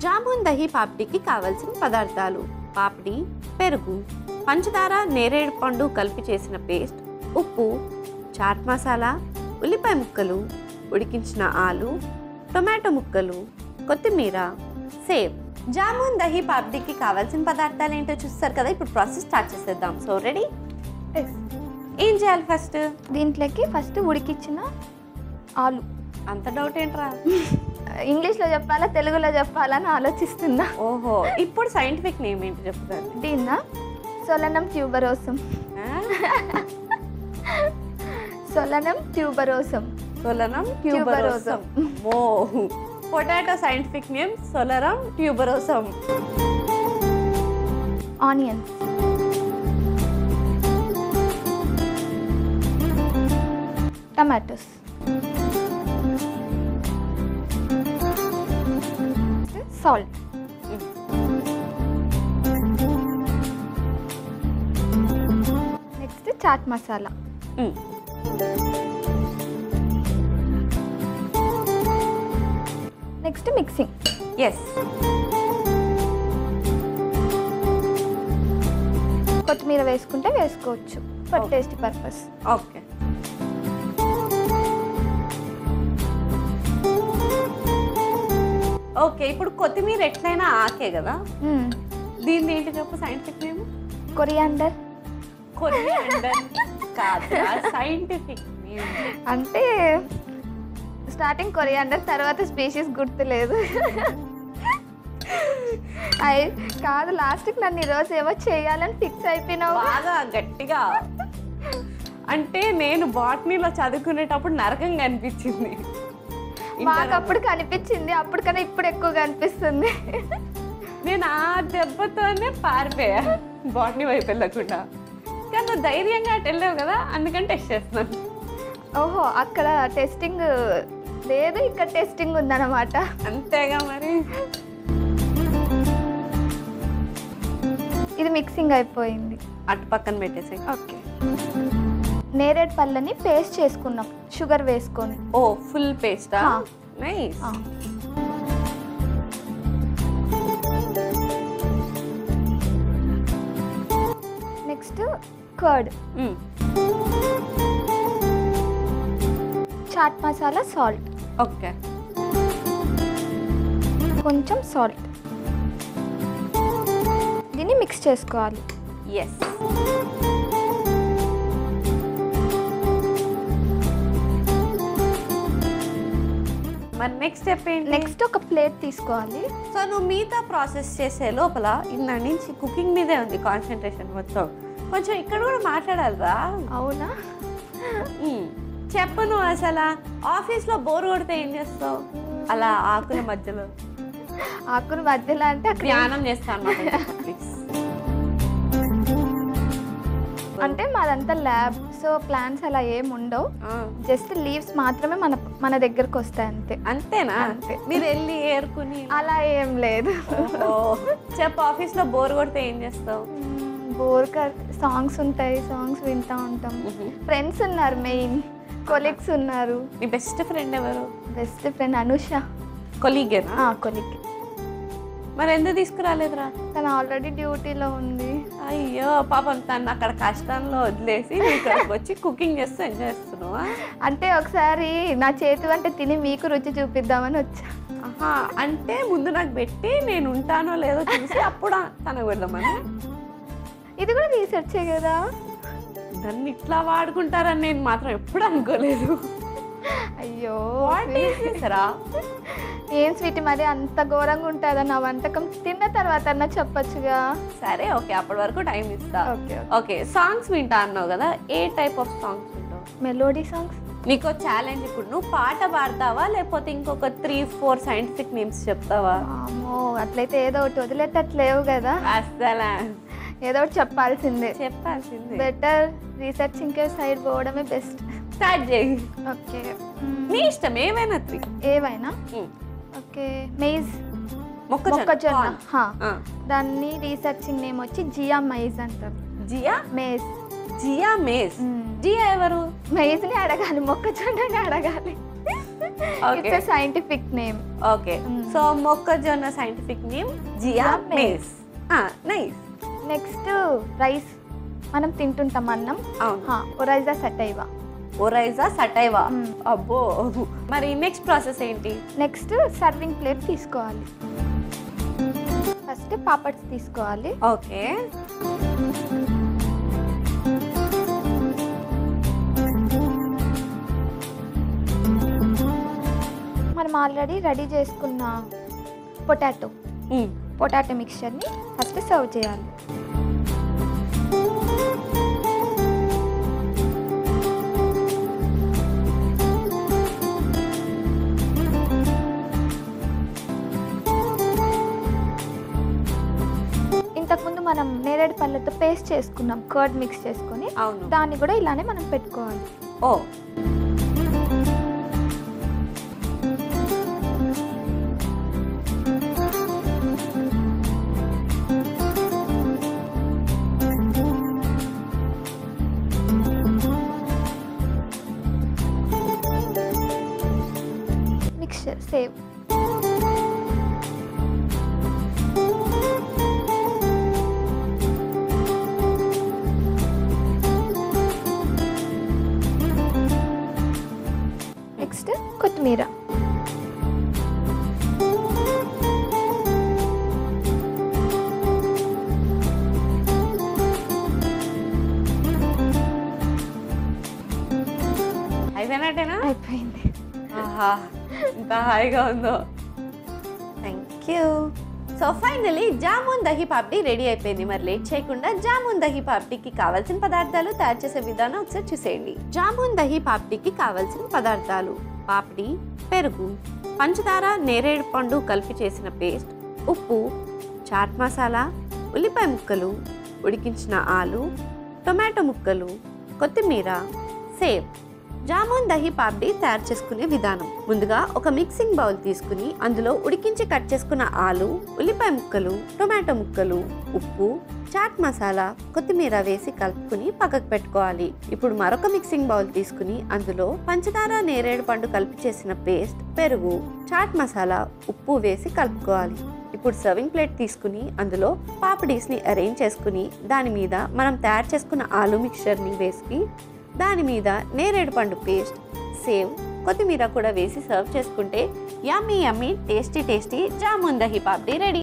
జామున్ దహి పాపిడికి కావలసిన పదార్థాలు: పాపిడి, పెరుగు, పంచదార, నేరేడు పండు కలిపి చేసిన పేస్ట్, ఉప్పు, చాట్ మసాలా, ఉల్లిపాయ ముక్కలు, ఉడికించిన ఆలు, టొమాటో ముక్కలు, కొత్తిమీర, సేవ్. జామున్ దహి పాపిడికి కావాల్సిన పదార్థాలు ఏంటో చూస్తారు కదా. ఇప్పుడు ప్రాసెస్ స్టార్ట్ చేసేద్దాం. So ready? ఏం చేయాలి ఫస్ట్? దీంట్లోకి ఫస్ట్ ఉడికిచ్చిన ఆలు. అంత డౌట్ ఏంట్రా? ఇంగ్లీష్లో చెప్పాలా తెలుగులో చెప్పాలని ఆలోచిస్తున్నా. ఓహో, ఇప్పుడు సైంటిఫిక్ నేమ్ ఏంటి చెప్తాను. దీన్నా Solanum tuberosum. Solanum tuberosum. Solanum tuberosum. ఓ, potato scientific name Solanum tuberosum. Onions, tomatoes, salt, next chaat masala, next mixing. Yes. కొత్తిమీర వేసుకుంటే వేసుకోవచ్చు for tasty purpose. Okay. Okay, ఇప్పుడు కొత్తిమీర ఎట్లయినా ఆకే కదా. దీన్ని ఏంటి చెప్పు సైంటిఫిక్ నేమ్? కొరియాండర్. కొరియాండర్ కాదు, సైంటిఫిక్ నేమ్. అంటే స్టార్టింగ్ కొరియాండర్, తర్వాత స్పీషీస్ గుర్తులేదు. కాదు, లాస్ట్కి నన్ను ఈరోజు ఏమో చేయాలని ఫిక్స్ అయిపోయినావు బాగా గట్టిగా. అంటే నేను బాటనీలో చదువుకునేటప్పుడు నరకంగా అనిపించింది. మాకు అప్పుడు కనిపించింది, అప్పటికన్నా ఇప్పుడు ఎక్కువగా అనిపిస్తుంది. నేను ఆ దెబ్బతోనే పారిపోయా బాటనీ వైపు వెళ్ళకుండా. కానీ నువ్వు ధైర్యంగా అటు వెళ్ళావు కదా, అందుకని టెస్ట్ చేస్తున్నాను. ఓహో, అక్కడ టెస్టింగ్ లేదు, ఇక్కడ టెస్టింగ్ ఉందన్నమాట. అంతేగా మరి. ఇది మిక్సింగ్ అయిపోయింది, అటు పక్కన పెట్టేసి. ఓకే. నేరేడు పళ్ళని పేస్ట్ చేసుకున్నాం షుగర్ వేసుకొని. ఓ, ఫుల్ పేస్టా? Nice. Next curd, chaat masala, salt. Okay. కొంచెం సాల్ట్. దీన్ని మిక్స్ చేసుకోవాలి. ఎస్. మరి నెక్స్ట్ స్టెప్ ఏంటి? నెక్స్ట్ ఒక ప్లేట్ తీసుకోవాలి. సో నువ్వు మిగతా ప్రాసెస్ చేసే లోపల ఇన్న నుంచి కుకింగ్ మీదే ఉంది కాన్సన్ట్రేషన్ మొత్తం. కొంచెం ఇక్కడ కూడా మాట్లాడాలిరా. అవునా? చెప్పు, నువ్వు అసలు ఆఫీస్లో బోర్ కొడితే ఏం చేస్తావు? అలా ఆకుల మధ్యలో. ఆకుల మధ్యలో అంటే ధ్యానం చేస్తాను ప్లీజ్. అంటే మాదంతా ల్యాబ్, సో ప్లాంట్స్ అలా ఏం ఉండవు. జస్ట్ లీవ్స్ మాత్రమే మన దగ్గరకు వస్తాయి అంతే. అంతేనా? అంతే. మీరు వెళ్ళి ఏరుకుని అలా ఏం లేదు. చెప్పు, ఆఫీస్లో బోర్ కొడితే ఏం చేస్తావు? బోర్ సాంగ్స్ ఉంటాయి, సాంగ్స్ వింటూ ఉంటాం. ఫ్రెండ్స్ ఉన్నారు, మెయిన్ కొలీగ్స్ ఉన్నారు. నీ బెస్ట్ ఫ్రెండ్ ఎవరు? Best friend Anusha. కొలీగేనా? కొలీగ్. మరి ఎందుకు తీసుకురాలేదురా? తను ఆల్రెడీ డ్యూటీలో ఉంది. అయ్యో పాపం, తను అక్కడ కష్టంలో వదిలేసి ఇక్కడికి వచ్చి కుకింగ్ చేస్తూ ఎంజాయ్ చేస్తున్నావా? అంటే ఒకసారి నా చేతి వంట తిని మీకు రుచి చూపిద్దామని వచ్చా. అంటే ముందు నాకు పెట్టి నేను ఉంటానో లేదో చూసి అప్పుడు తనకు పెడదామని. ఇది కూడా రీసెర్చే కదా. దాన్ని ఇట్లా వాడుకుంటారని నేను మాత్రం ఎప్పుడు అనుకోలేదు. అయ్యో, ఏం స్వీట్ మరి అంత ఘోరంగా ఉంటుందా నా వంటకం? తిన్న తర్వాత అన్నా చెప్పచ్చుగా. సరే ఓకే, అప్పటి వరకు టైం ఇస్తా. Okay okay. సాంగ్స్ వింటా అన్నావు కదా, ఏ టైప్ ఆఫ్ సాంగ్స్ వింటావు? Melody songs. నీకు ఛాలెంజ్, ఇప్పుడు నువ్వు పాట పాడతావా లేకపోతే ఇంకొక 3-4 సైంటిఫిక్ నేమ్స్ చెప్తావా? అమ్మో, అట్లయితే ఏదో ఒకటి వదిలేటట్లేవు కదా. అసలా ఏదో ఒకటి చెప్పాల్సిందే. బెటర్ రీసెర్చింగ్ సైడ్ పోవడమే బెస్ట్. స్టార్ట్ చేయి. ఓకే, నీ ఇష్టం, ఏవైనా 3. ఏవైనా. ఓకే. మెయిజ్, మొక్కజొన్న. దాన్ని రీసెర్చింగ్ నేమ్ వచ్చి జియా మైజ్ అంటారు. Zea mays. Zea mays. Zea ఎవరు? మెయిజ్ని అడగాలి, మొక్కజొన్నని అడగాలి. It's a scientific name. Okay, so మొక్కజొన్న scientific name zea mays. Nice. Next rice, మనం తింటుంటాం అన్నం. Oryza sativa. Oryza sativa. అబ్బో. మరి నెక్స్ట్ ప్రాసెస్ ఏంటి? నెక్స్ట్ సర్వింగ్ ప్లేట్ తీసుకోవాలి. ఫస్ట్ పాపడ్స్ తీసుకోవాలి. ఓకే. మనం ఆల్రెడీ రెడీ చేసుకున్న పొటాటో మిక్చర్ని ఫస్ట్ సర్వ్ చేయాలి. ఇంతకుముందు మనం నేరేడు పళ్ళతో పేస్ట్ చేసుకున్నాం, కర్డ్ మిక్స్ చేసుకొని. దాన్ని కూడా ఇలానే మనం పెట్టుకోవాలి. ఓ, మిక్చర్ సేవ్. నెక్స్ట్ కొత్తిమీర. అయిపోయినట్టేనా? అయిపోయింది. ఆహా, ఎంత హాయిగా ఉందో. Thank you. So finally jamun dahi papdi ready అయిపోయింది. మరి లేట్ చేయకుండా జామున్ దహీ పాప్డీకి కావాల్సిన పదార్థాలు తయారు చేసే విధానం ఒకసారి చూసేయండి. జామున్ దహీ పాప్డీకి కావాల్సిన పదార్థాలు: పాప్డీ, పెరుగు, పంచదార, నేరేడు పండు కలిపి చేసిన పేస్ట్, ఉప్పు, చాట్ మసాలా, ఉల్లిపాయ ముక్కలు, ఉడికించిన ఆలు, టొమాటో ముక్కలు, కొత్తిమీర, సేవ్. జామున్ దహీ పాప్డీ తయారు చేసుకునే విధానం: ముందుగా ఒక మిక్సింగ్ బౌల్ తీసుకుని అందులో ఉడికించి కట్ చేసుకున్న ఆలు, ఉల్లిపాయ ముక్కలు, టొమాటో ముక్కలు, ఉప్పు, చాట్ మసాలా, కొత్తిమీర వేసి కలుపుకుని పక్కకు పెట్టుకోవాలి. ఇప్పుడు మరొక మిక్సింగ్ బౌల్ తీసుకుని అందులో పంచదార, నేరేడు పండు కలిపి చేసిన పేస్ట్, పెరుగు, చాట్ మసాలా, ఉప్పు వేసి కలుపుకోవాలి. ఇప్పుడు సర్వింగ్ ప్లేట్ తీసుకుని అందులో పాపడీస్ని అరేంజ్ చేసుకుని దాని మీద మనం తయారు చేసుకున్న ఆలు మిక్చర్ని వేసి దాని మీద నేరేడు పండు పేస్ట్, సేవ్, కొత్తిమీర కూడా వేసి సర్వ్ చేసుకుంటే yummy yummy tasty tasty jamun dahi papdi ready.